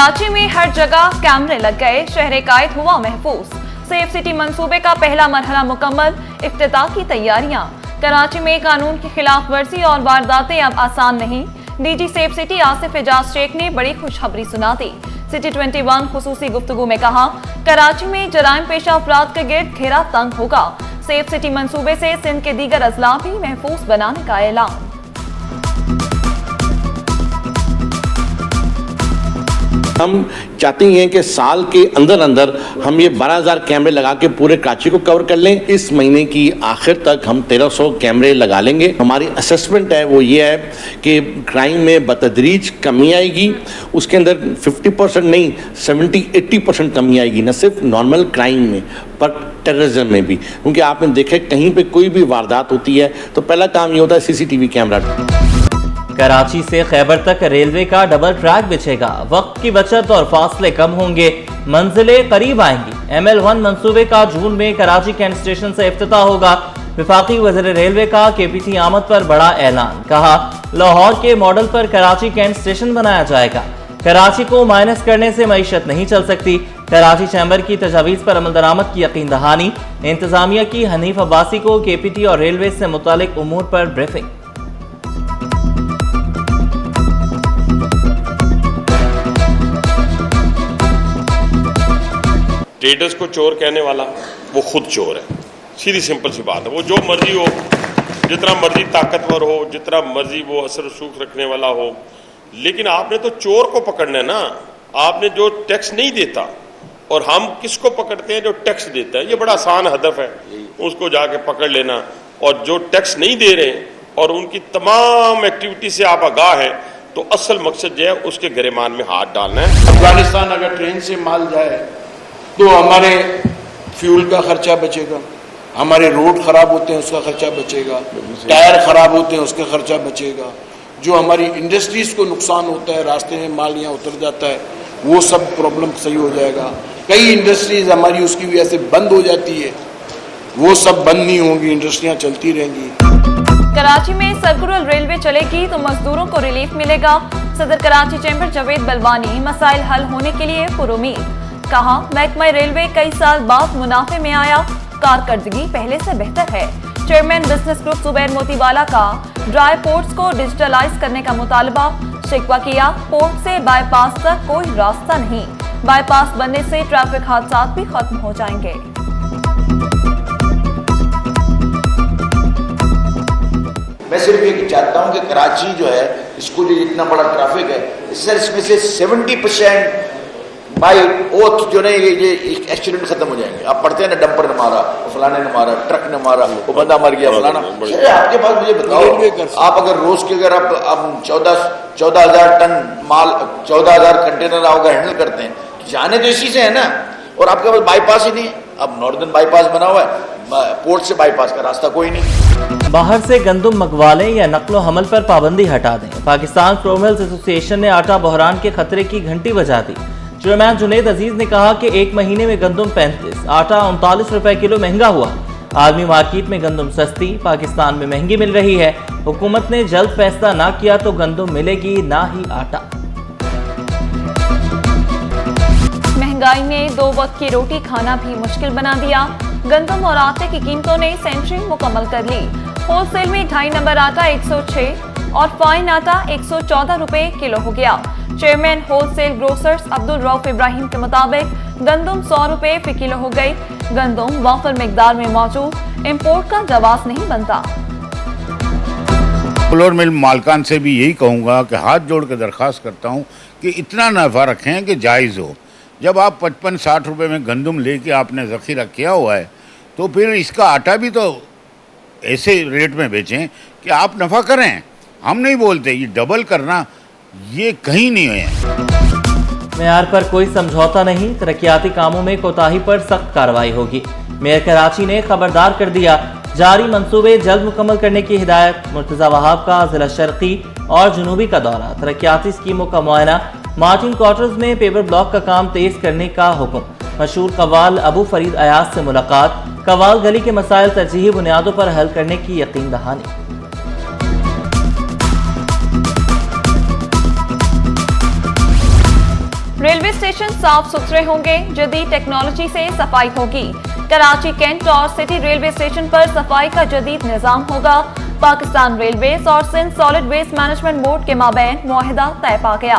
कराची में हर जगह कैमरे लग गए, शहर कायद हुआ महफूज। सेफ सिटी मंसूबे का पहला मरहला मुकम्मल, इफ्तिताह की तैयारियां। कराची में कानून की खिलाफ वर्जी और वारदातें अब आसान नहीं। DG safe city Asif Ejaz Sheikh ने बड़ी खुशखबरी सुना दी। सिटी 21 खुसूसी गुफ्तगू में कहा, कराची में जराइम पेशा अफराद के गिर्द घेरा तंग होगा। सेफ सिटी मंसूबे से सिंध के दीगर अजला भी महफूज बनाने का ऐलान। हम चाहते हैं कि साल के अंदर अंदर हम ये 12,000 कैमरे लगा के पूरे कराची को कवर कर लें। इस महीने की आखिर तक हम 1300 कैमरे लगा लेंगे। हमारी असेसमेंट है वो ये है कि क्राइम में बतदरीज कमी आएगी। उसके अंदर 50% नहीं 70-80% कमी आएगी, न सिर्फ नॉर्मल क्राइम में पर टेररिज्म में भी। क्योंकि आपने देखा कहीं पे कोई भी वारदात होती है तो पहला काम ये होता है CCTV कैमरा। कराची से खैबर तक रेलवे का डबल ट्रैक बिछेगा, वक्त की बचत और फासले कम होंगे, मंजिलें करीब आएंगी। ML1 मंसूबे का जून में कराची कैंट स्टेशन से इफ्तिताह होगा। विफाकी वज़ीर रेलवे का KPT आमद पर बड़ा ऐलान, कहा लाहौर के मॉडल पर कराची कैंट स्टेशन बनाया जाएगा। कराची को माइनस करने से मईशत नहीं चल सकती। कराची चैम्बर की तजावीज़ पर अमल दरामद की यकीन दहानी। इंतजामिया की हनीफ अब्बासी को KPT और रेलवे से मुतालिक उमूर पर ब्रीफिंग। ट्रेडर्स को चोर कहने वाला वो खुद चोर है, सीधी सिंपल सी बात है। वो जो मर्जी हो, जितना मर्जी ताकतवर हो, जितना मर्जी वो असर रसूख रखने वाला हो, लेकिन आपने तो चोर को पकड़ना है ना। आपने जो टैक्स नहीं देता, और हम किसको पकड़ते हैं? जो टैक्स देता है। ये बड़ा आसान हदफ है, उसको जाके पकड़ लेना। और जो टैक्स नहीं दे रहे और उनकी तमाम एक्टिविटी से आप आगाह हैं, तो असल मकसद जो है उसके गिरेमान में हाथ डालना है। अफगानिस्तान अगर ट्रेन से माल जाए तो हमारे फ्यूल का खर्चा बचेगा, हमारे रोड खराब होते हैं उसका खर्चा बचेगा, टायर खराब होते हैं उसका खर्चा बचेगा, जो हमारी इंडस्ट्रीज को नुकसान होता है, रास्ते में माल यहाँ उतर जाता है, वो सब प्रॉब्लम सही हो जाएगा। कई इंडस्ट्रीज हमारी उसकी वजह से बंद हो जाती है, वो सब बंद नहीं होंगी, इंडस्ट्रियाँ चलती रहेंगी। कराची में सर्कुलर रेलवे चलेगी तो मजदूरों को रिलीफ मिलेगा। सदर कराची चैम्बर जावेद बलवानी मसाइल हल होने के लिए पुरुमीद, कहा महकमा रेलवे कई साल बाद मुनाफे में आया, कारकर्दगी पहले से बेहतर है। Chairman business group Zubair Motiwala का ड्राई पोर्ट्स को डिजिटलाइज करने का मुतालबा, शिकवा किया पोर्ट से बाईपास तक कोई रास्ता नहीं, बाईपास बनने से ट्रैफिक हादसा भी खत्म हो जाएंगे। मैं सिर्फ ये चाहता हूँ कि कराची जो है, इसको जो इतना बड़ा ट्रैफिक है, इसमें से 70% बाई ओथ जो है ये एक्सीडेंट खत्म हो जाएंगे। आप पढ़ते हैं ना, डंपर ने मारा, फलाने ने मारा, ट्रक ने मारा, वो बंदा मर गया, फलाना। आपके पास मुझे बताओ, आप अगर रोज के अगर आप 14,000 टन माल, 14,000 कंटेनर आप अगर हैंडल करते हैं, जाने तो इसी से है ना। और आपके पास बाईपास ही नहीं है। अब नॉर्दर्न बाईपास बना हुआ है, पोर्ट से बाईपास का रास्ता कोई नहीं। बाहर से गंदुम मंगवालें या नकलो हमल पर पाबंदी हटा दें। पाकिस्तान फ्लोर मिल्स एसोसिएशन ने आटा बहरान के खतरे की घंटी बजा दी। चेयरमैन जुनेद अजीज ने कहा कि एक महीने में गंदुम 35, आटा 39 रुपए किलो महंगा हुआ। आलमी मार्केट में गंदुम सस्ती, पाकिस्तान में महंगी मिल रही है। हुकूमत ने जल्द फैसला ना किया तो गंदुम मिलेगी ना ही आटा। महंगाई ने 2 वक्त की रोटी खाना भी मुश्किल बना दिया। गंदम और आटे की कीमतों ने सेंचुरी मुकम्मल कर ली। होलसेल में 2.5 नंबर आटा 106 और फाइन आटा 114 रुपए किलो हो गया। Chairman wholesale grocers Abdul Rauf Ibrahim के मुताबिक गंदम 100 रुपए फी किलो हो गई। गंदम वाफर मिकदार में मौजूद, इंपोर्ट का जवाब नहीं बनता। फ्लोर मिल मालकान से भी यही कहूँगा कि हाथ जोड़ कर दरख्वास्त करता हूँ कि इतना नफ़ा रखें कि जायज़ हो। जब आप 55-60 रुपये में गंदम लेके आपने ज़ख़ीरा किया हुआ है, तो फिर इसका आटा भी तो ऐसे रेट में बेचें कि आप नफ़ा करें। हम नहीं बोलते, ये डबल करना ये कहीं नहीं है। मेयार पर कोई समझौता नहीं, तरक्याती कामों में कोताही पर सख्त कार्रवाई होगी। मेयर कराची ने खबरदार कर दिया, जारी मंसूबे जल्द मुकम्मल करने की हिदायत। मुर्तज़ा वहाब का जिला शर्की और जनूबी का दौरा, तरक्याती स्कीमों का मुआयना। मार्टिन क्वार्टर्स में पेपर ब्लॉक का काम तेज करने का हुक्म। मशहूर कव्वाल अबू फरीद अयाज से मुलाकात, कव्वाल गली के मसाइल तरजीही बुनियादों पर हल करने की यकीन दहानी। रेलवे स्टेशन साफ सुथरे होंगे, जदीद टेक्नोलॉजी से सफाई होगी। कराची कैंट और सिटी रेलवे स्टेशन पर सफाई का जदीद निजाम होगा। पाकिस्तान रेलवेज और Sindh solid waste management board के माबैन मुआहिदा तय पा गया।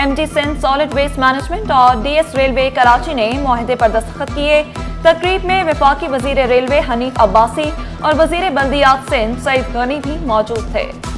MD Sindh solid waste management और DS रेलवे कराची ने मुआहिदे पर दस्तखत किए। तकरीब में वफाकी वजीर रेलवे हनीफ अब्बासी और वजीर बल्दियात सिंध सईद गनी भी मौजूद थे।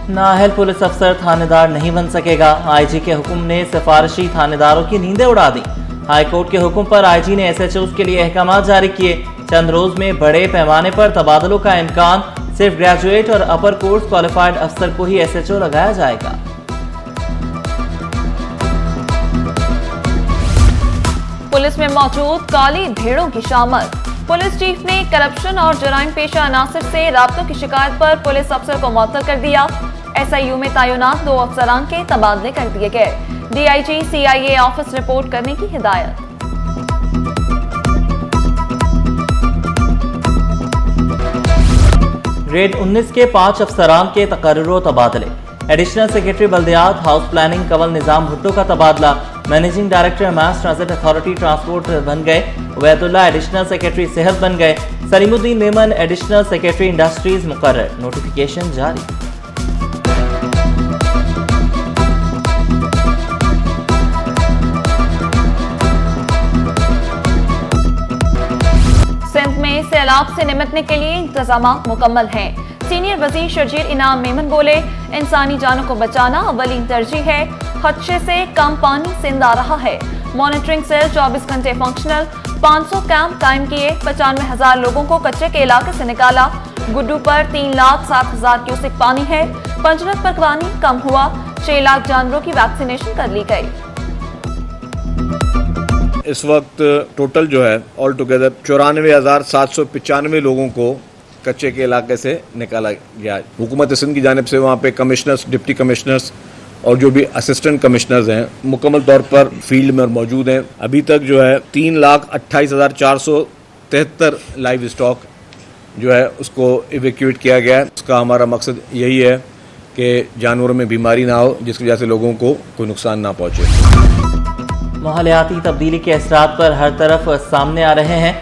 नाअहल पुलिस अफसर थानेदार नहीं बन सकेगा। IG के हुक्म ने सिफारिशी थानेदारों की नींदें उड़ा दी। हाईकोर्ट के हुक्म पर IG ने SHOs के लिए अहकाम जारी किए। चंद रोज में बड़े पैमाने पर तबादलों का इम्कान। सिर्फ ग्रेजुएट और अपर कोर्स क्वालिफाइड अफसर को ही SHO लगाया जाएगा। पुलिस में मौजूद काली भेड़ों की शामत। पुलिस चीफ ने करप्शन और जराइम पेशा अनासर से राब्तों की शिकायत पर पुलिस अफसर को मुअत्तल कर दिया। SIU में तैनात 2 अफसरान के तबादले कर दिए गए। DIG CIA ऑफिस रिपोर्ट करने की हिदायत। ग्रेड 19 के 5 अफसरान के तकर्रुर तबादले। एडिशनल सेक्रेटरी बल्दियात हाउस प्लानिंग कंवल निजाम भुट्टो का तबादला। Managing director mass transit authority transport बन गए। उबैदुल्लाह एडिशनल सेक्रेटरी सेहत बन गए। Saleemuddin Memon additional secretary industries मुकर्रर। नोटिफिकेशन जारी। सिंध में सैलाब से निपटने के लिए इंतजाम मुकम्मल हैं। सीनियर वजीर शर्जील इनाम मेमन बोले, इंसानी जानों को बचाना अवलीन तरजीह है। खदशे से कम पानी सिंध आ रहा है। मॉनिटरिंग सेल 24 घंटे फंक्शनल। 500 कैंप कायम किए। 95,000 लोगों को कच्चे के इलाके से निकाला। गुड्डू पर 3,07,000 क्यूसेक पानी है। पंजरत पर पानी कम हुआ। 6 लाख जानवरों की वैक्सीनेशन कर ली गई। इस वक्त टोटल जो है ऑल टुगेदर 94,795 लोगों को कच्चे के इलाके से निकाला गया। हुकूमत सिंध की जानिब से वहाँ पे कमिश्नर्स, डिप्टी कमिश्नर्स और जो भी असिस्टेंट कमिश्नर्स हैं मुकम्मल तौर पर फील्ड में मौजूद हैं। अभी तक जो है 3,28,473 लाइव स्टॉक जो है उसको इवैक्यूएट किया गया है। उसका हमारा मकसद यही है कि जानवरों में बीमारी ना हो, जिसकी वजह से लोगों को कोई नुकसान ना पहुँचे। माहौलियाती तब्दीली के असरात पर हर तरफ सामने आ रहे हैं।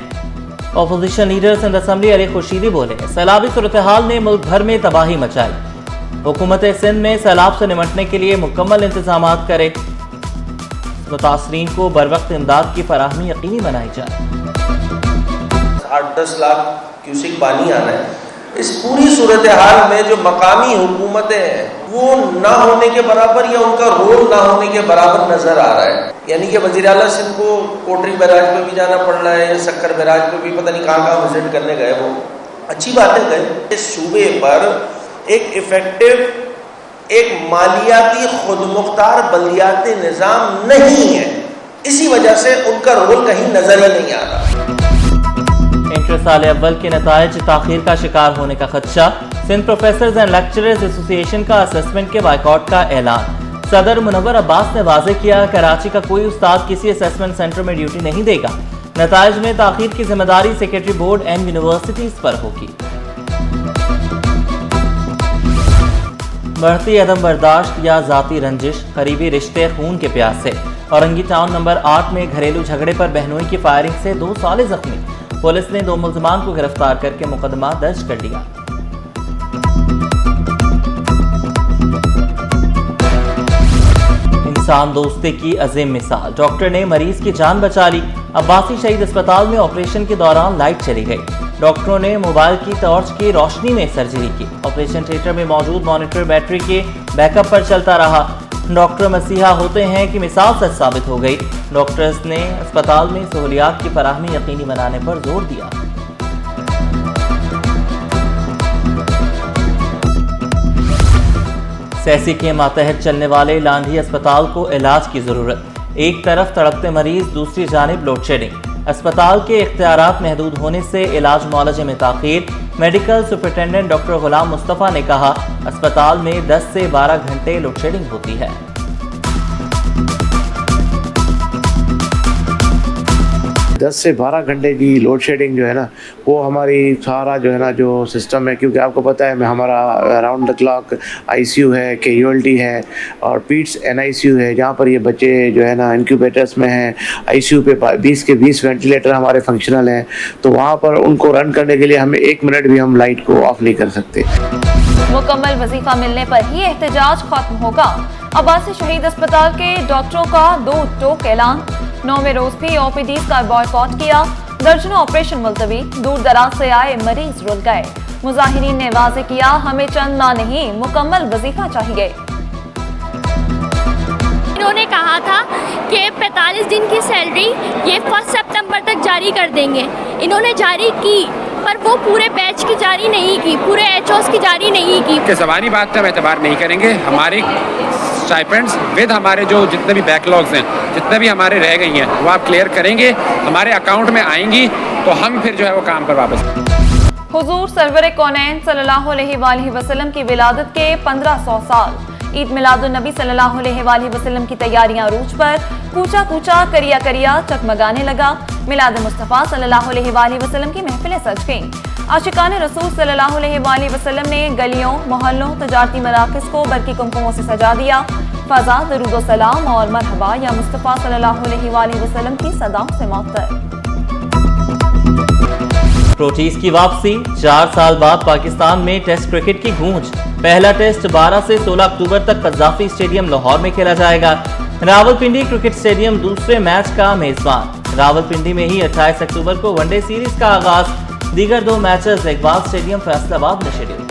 Opposition leader Sindh assembly Ali Khurshidi बोले, सैलाबी सूरत हाल ने मुल्क भर में तबाही मचाई। हुकूमत सिंध में सैलाब से निपटने के लिए मुकम्मल इंतजाम करे। मुतासरीन को बरवक्त इमदाद की फराहमी यकीनी बनाई जाए। 8-10 लाख क्यूसिक पानी आना है। इस पूरी सूरत हाल में जो मकामी हुकूमतें हैं वो ना होने के बराबर या उनका रोल ना होने के बराबर नजर आ रहा है। यानी कि वज़ीर आला सिंध को कोटरी बैराज पे भी जाना पड़ रहा है, सक्कर बैराज पे भी पता नहीं कहाँ विजिट करने गए। वो अच्छी बात है गए। इस सूबे पर एक इफेक्टिव, एक मालियाती खुदमुख्तार बल्दियाती निज़ाम नहीं है। इसी वजह से उनका रोल कहीं नजर ही नहीं आ रहा। इंटर साल अव्वल के नताइज ताखीर का शिकार होने का खदशा। Sindh professors and lecturers association का असेसमेंट के बाइकआउट का ऐलान। सदर मुनव्वर अब्बास ने वाज़ेह किया, कराची का कोई उस्ताद किसी असेसमेंट सेंटर में ड्यूटी नहीं देगा। नताइज में ताखीर की जिम्मेदारी सेक्रेटरी बोर्ड एंड यूनिवर्सिटीज पर होगी। बढ़ती अदम बर्दाश्त या जाती रंजिश, करीबी रिश्ते खून के प्यास से। औरंगी टाउन नंबर 8 में घरेलू झगड़े पर बहनोई की फायरिंग से 2 साले जख्मी। पुलिस ने 2 मुल्जिमान को गिरफ्तार करके मुकदमा दर्ज कर लिया। इंसान दोस्ती की अजीम मिसाल, डॉक्टर ने मरीज की जान बचा ली। अब्बासी शहीद अस्पताल में ऑपरेशन के दौरान लाइट चली गई। डॉक्टरों ने मोबाइल की टॉर्च की रोशनी में सर्जरी की। ऑपरेशन थिएटर में मौजूद मॉनिटर बैटरी के बैकअप पर चलता रहा। डॉक्टर मसीहा होते हैं कि मिसाल सच साबित हो गई। डॉक्टर्स ने अस्पताल में सहूलियात की फराहमी यकीनी बनाने पर जोर दिया। सैसी के मातहत चलने वाले लांधी अस्पताल को इलाज की जरूरत। एक तरफ तड़पते मरीज, दूसरी जानिब लोड शेडिंग। अस्पताल के इख्तियारात महदूद होने से इलाज मुआलजे में ताखीर। मेडिकल सुपरिटेंडेंट डॉक्टर गुलाम मुस्तफ़ा ने कहा, अस्पताल में 10 से 12 घंटे लोड शेडिंग होती है। 10 से 12 घंटे की लोड शेडिंग जो है ना, वो हमारी सारा जो है ना जो सिस्टम है, क्योंकि आपको पता है हमारा अराउंड द क्लॉक ICU है, कैजुअल्टी है और पीट्स NICU है, जहाँ पर ये बच्चे जो है ना इंक्यूबेटर्स में हैं। ICU पे 20 के 20 वेंटिलेटर हमारे फंक्शनल हैं, तो वहाँ पर उनको रन करने के लिए हमें 1 मिनट भी हम लाइट को ऑफ नहीं कर सकते। मुकम्मल वजीफा मिलने पर ही एहतजाज खत्म होगा। अब्बासी शहीद अस्पताल के डॉक्टरों का 2 टोक ऐलान। 9वें रोज भी OPDs का बॉयकॉट किया। दर्जनों ऑपरेशन मुलतवी। दूर दराज से आए मरीज रुल गए। मुजाहिरीन ने वाजे किया, हमें चंद माह नहीं मुकम्मल वजीफा चाहिए। इन्होंने कहा था कि 45 दिन की सैलरी ये 1 सितंबर तक जारी कर देंगे। इन्होंने जारी की, पर वो पूरे बैच की जारी नहीं की, पूरे HOs की जारी नहीं की। कि सवारी बात का एतबार नहीं करेंगे। हमारे स्टाइपेंड्स विद हमारे जो जितने भी बैकलॉग्स हैं, जितने भी हमारे रह गई हैं, वो आप क्लियर करेंगे, हमारे अकाउंट में आएंगी, तो हम फिर जो है वो काम पर वापस। हुजूर सरवर कौनैन सल्लल्लाहु अलैहि वसल्लम की विलादत के 1500 साल। ईद मिलादुन नबी सल्लल्लाहु अलैहि वसल्लम की तैयारियां अरूज पर। कूचा कूचा करिया करिया चकमगाने लगा। मिलाद मुस्तफ़ा सल्लल्लाहु अलैहि वसल्लम की महफिलें सज गईं। आशिकान रसूल सल्लल्लाहु अलैहि वसल्लम ने गलियों, मोहल्लों, तजारती मराकज़ को बरकी कुमकुमों से सजा दिया। फ़ज़ा दरूद व सलाम और मरहबा या मुस्तफ़ा सल्लल्लाहु अलैहि वसल्लम की सदाओं से मुअत्तर। प्रोटीज की वापसी। 4 साल बाद पाकिस्तान में टेस्ट क्रिकेट की गूंज। पहला टेस्ट 12 से 16 अक्टूबर तक कज़ाफ़ी स्टेडियम लाहौर में खेला जाएगा। रावलपिंडी क्रिकेट स्टेडियम दूसरे मैच का मेजबान। रावलपिंडी में ही 28 अक्टूबर को वनडे सीरीज का आगाज। दीगर 2 मैचेस इकबाल स्टेडियम फैसलाबाद में शेड्यूल।